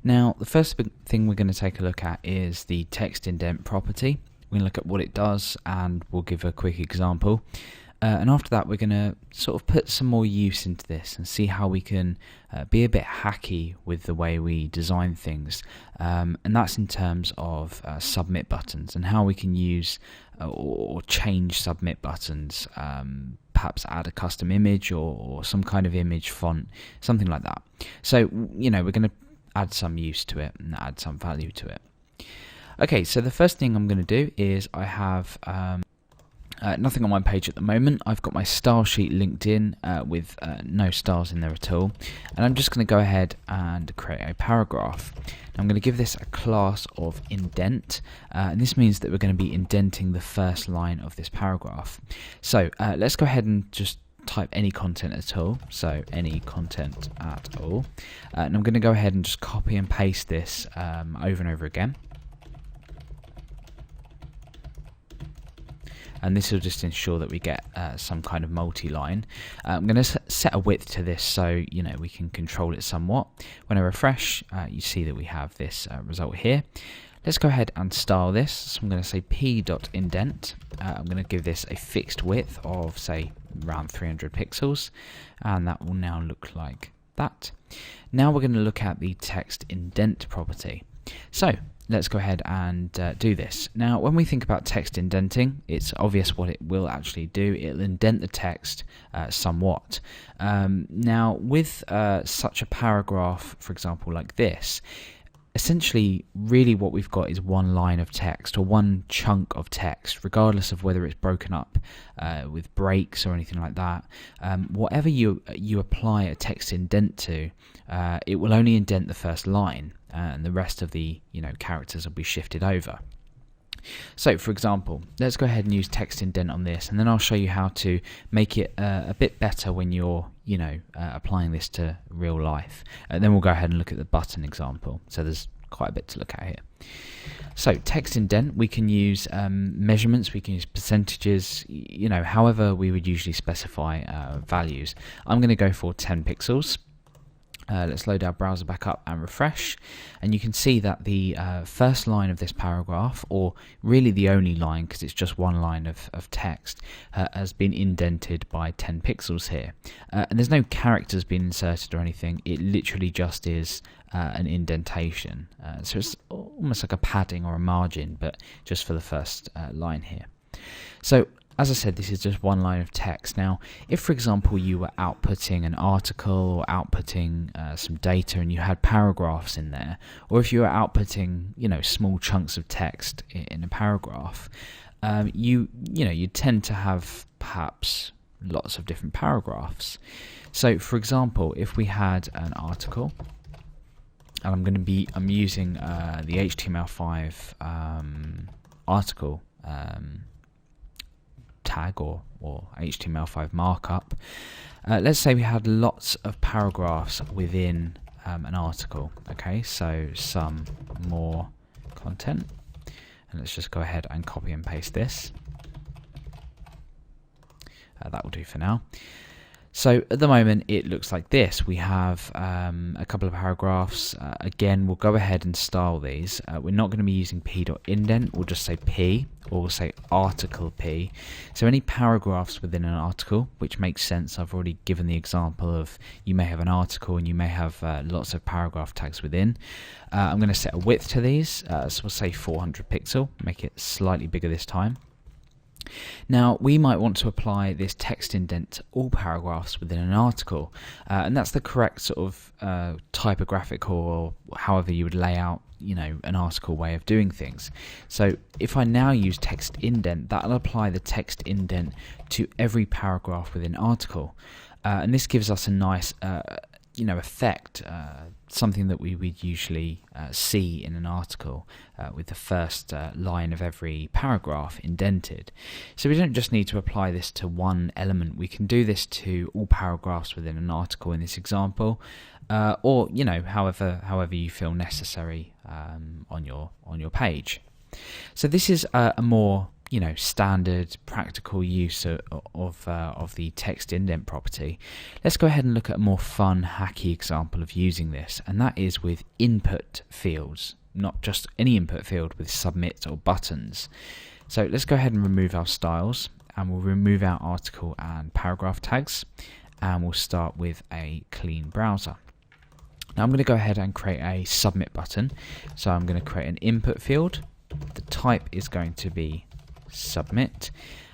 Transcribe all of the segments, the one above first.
Now, the first big thing we're going to take a look at is the text indent property. We're going to look at what it does and we'll give a quick example. And after that, we're going to sort of put some more use into this and see how we can be a bit hacky with the way we design things. And that's in terms of submit buttons and how we can use or change submit buttons, perhaps add a custom image or some kind of image font, something like that. So, we're going to add some use to it and add some value to it. Okay, so the first thing I'm going to do is I have nothing on my page at the moment. I've got my style sheet linked in with no styles in there at all, and I'm just going to go ahead and create a paragraph. Now I'm going to give this a class of indent, and this means that we're going to be indenting the first line of this paragraph. So let's go ahead and just type any content at all, so any content at all, and I'm going to go ahead and just copy and paste this over and over again. And this will just ensure that we get some kind of multi-line. I'm going to set a width to this so we can control it somewhat. When I refresh, you see that we have this result here. Let's go ahead and style this. So I'm going to say p.indent. I'm going to give this a fixed width of, say, around 300 pixels, and that will now look like that. Now we're going to look at the text indent property. So let's go ahead and do this. Now, when we think about text indenting, it's obvious what it will actually do. It'll indent the text somewhat. Now, with such a paragraph, for example, like this, essentially, really what we've got is one line of text or one chunk of text, regardless of whether it's broken up with breaks or anything like that. Whatever you apply a text indent to, it will only indent the first line, and the rest of the characters will be shifted over. So, for example, let's go ahead and use text indent on this, and then I'll show you how to make it a bit better when you're applying this to real life. And then we'll go ahead and look at the button example. So there's quite a bit to look at here. So text indent, we can use measurements, we can use percentages, however we would usually specify values. I'm going to go for 10 pixels. Let's load our browser back up and refresh, and you can see that the first line of this paragraph, or really the only line because it's just one line of text, has been indented by 10 pixels here. And there's no characters being inserted or anything, it literally just is an indentation. So it's almost like a padding or a margin, but just for the first line here. So as I said, this is just one line of text. Now, if, for example, you were outputting an article or outputting some data and you had paragraphs in there, or if you were outputting, small chunks of text in a paragraph, you tend to have perhaps lots of different paragraphs. So, for example, if we had an article, and I'm using the HTML5 article tag or HTML5 markup. Let's say we had lots of paragraphs within an article. Okay, so some more content, and let's just go ahead and copy and paste this. That will do for now. So at the moment it looks like this. We have a couple of paragraphs. Again, we'll go ahead and style these. We're not going to be using p.indent, we'll just say p, or we'll say article p. So any paragraphs within an article, which makes sense. I've already given the example of you may have an article and you may have lots of paragraph tags within. I'm going to set a width to these, so we'll say 400 pixel, make it slightly bigger this time. Now, we might want to apply this text indent to all paragraphs within an article, and that's the correct sort of typographical or however you would lay out, an article way of doing things. So if I now use text indent, that'll apply the text indent to every paragraph within article, and this gives us a nice effect, something that we would usually see in an article with the first line of every paragraph indented. So we don't just need to apply this to one element, we can do this to all paragraphs within an article in this example, or however you feel necessary on your page. So this is a more standard practical use of the text indent property, let's go ahead and look at a more fun, hacky example of using this, and that is with input fields, not just any input field with submit or buttons. So let's go ahead and remove our styles, and we'll remove our article and paragraph tags, and we'll start with a clean browser. Now I'm going to go ahead and create a submit button. So I'm going to create an input field. The type is going to be submit,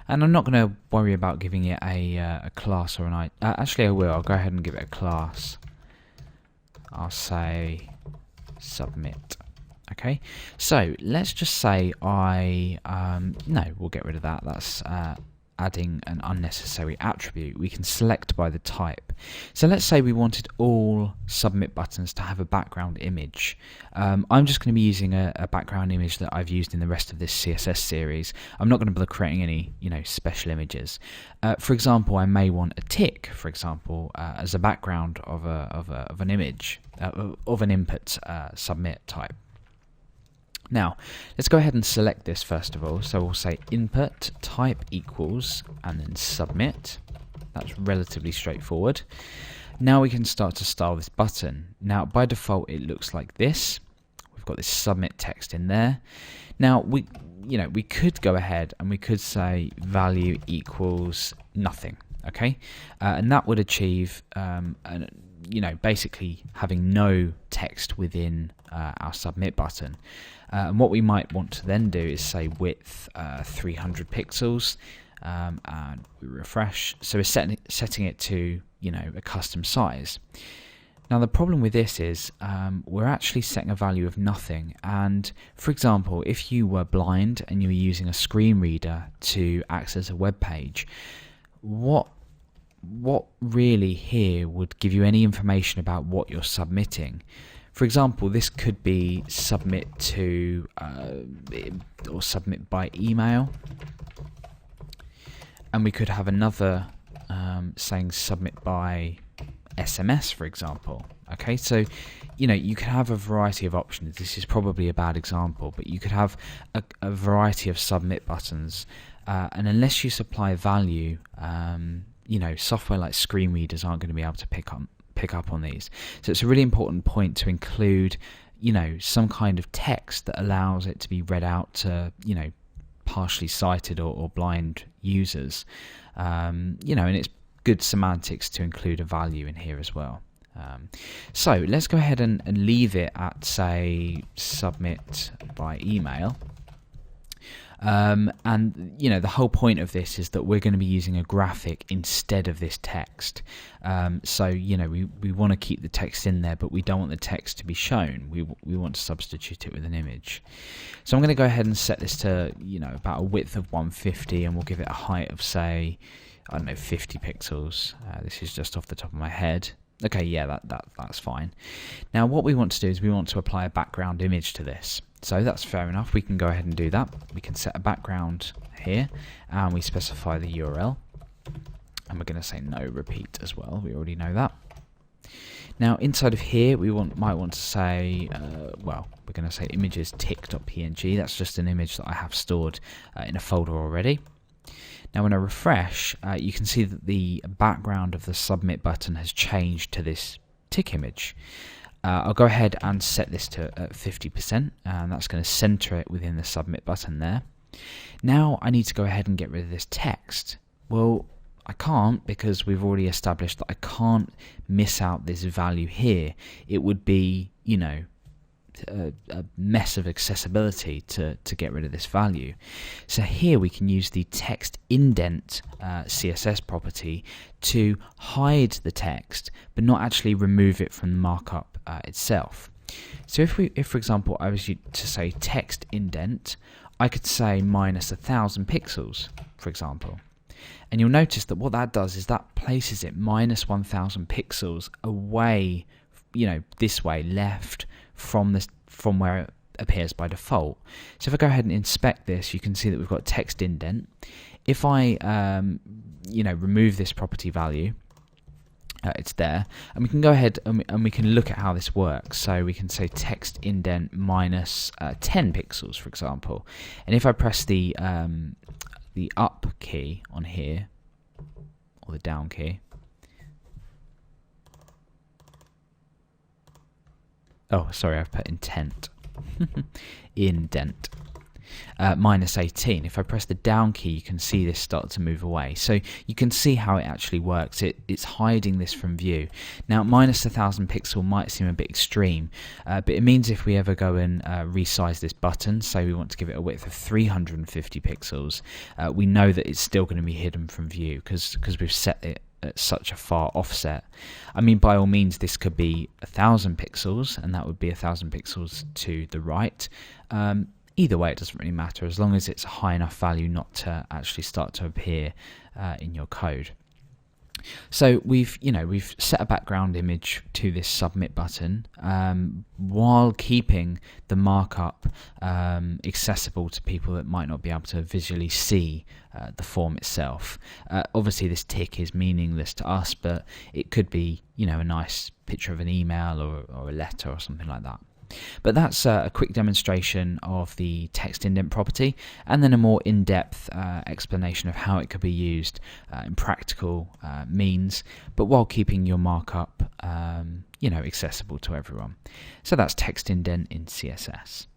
and I'm not going to worry about giving it a class or an actually I will. I'll go ahead and give it a class. I'll say submit. Okay, so let's just say no, we'll get rid of that. That's adding an unnecessary attribute. We can select by the type. So let's say we wanted all submit buttons to have a background image. I'm just going to be using a background image that I've used in the rest of this CSS series. I'm not going to bother creating any special images. For example, I may want a tick, for example, as a background of an image of an input submit type. Now, let's go ahead and select this first of all. So we'll say input type equals and then submit. That's relatively straightforward. Now we can start to style this button. Now, by default, it looks like this. We've got this submit text in there. Now, we could go ahead and we could say value equals nothing. Okay, and that would achieve basically having no text within our submit button. And what we might want to then do is say width 300 pixels, and we refresh. So we're setting it to a custom size. Now the problem with this is we're actually setting a value of nothing. And for example, if you were blind and you were using a screen reader to access a web page, what really here would give you any information about what you're submitting? For example, this could be submit to or submit by email, and we could have another saying submit by SMS, for example. Okay, so you can have a variety of options. This is probably a bad example, but you could have a variety of submit buttons, and unless you supply value, software like screen readers aren't going to be able to pick up on these. So it's a really important point to include, some kind of text that allows it to be read out to, partially sighted or blind users. And it's good semantics to include a value in here as well. So let's go ahead and leave it at, say, submit by email. And the whole point of this is that we're going to be using a graphic instead of this text. So we want to keep the text in there, but we don't want the text to be shown. We want to substitute it with an image. So I'm going to go ahead and set this to about a width of 150, and we'll give it a height of, say, I don't know, 50 pixels. This is just off the top of my head. Okay, yeah, that's fine. Now what we want to do is we want to apply a background image to this. So that's fair enough. We can go ahead and do that. We can set a background here, and we specify the URL. And we're going to say no repeat as well. We already know that. Now inside of here, we might want to say, we're going to say images tick.png. That's just an image that I have stored in a folder already. Now when I refresh, you can see that the background of the submit button has changed to this tick image. I'll go ahead and set this to 50%, and that's going to center it within the submit button there. Now I need to go ahead and get rid of this text. Well, I can't, because we've already established that I can't miss out this value here. It would be, a mess of accessibility to get rid of this value. So here we can use the text indent CSS property to hide the text, but not actually remove it from the markup itself. So if for example I was to say text indent, I could say minus 1,000 pixels, for example. And you'll notice that what that does is that places it minus 1,000 pixels away, this way, left from where it appears by default. So if I go ahead and inspect this, you can see that we've got text indent. If I remove this property value, it's there, and we can go ahead and we can look at how this works. So we can say text indent minus 10 pixels, for example, and if I press the the up key on here, or the down key. Oh, sorry, I've put intent. Indent. -18. If I press the down key, you can see this start to move away. So you can see how it actually works. It's hiding this from view. Now, -1000 pixel might seem a bit extreme, but it means if we ever go and resize this button, say we want to give it a width of 350 pixels, we know that it's still going to be hidden from view because we've set it at such a far offset. I mean, by all means, this could be 1000 pixels, and that would be 1000 pixels to the right. Either way, it doesn't really matter as long as it's a high enough value not to actually start to appear in your code. So we've set a background image to this submit button while keeping the markup accessible to people that might not be able to visually see the form itself. Obviously, this tick is meaningless to us, but it could be a nice picture of an email or a letter or something like that. But that's a quick demonstration of the text indent property, and then a more in-depth explanation of how it could be used in practical means, but while keeping your markup accessible to everyone. So that's text indent in CSS.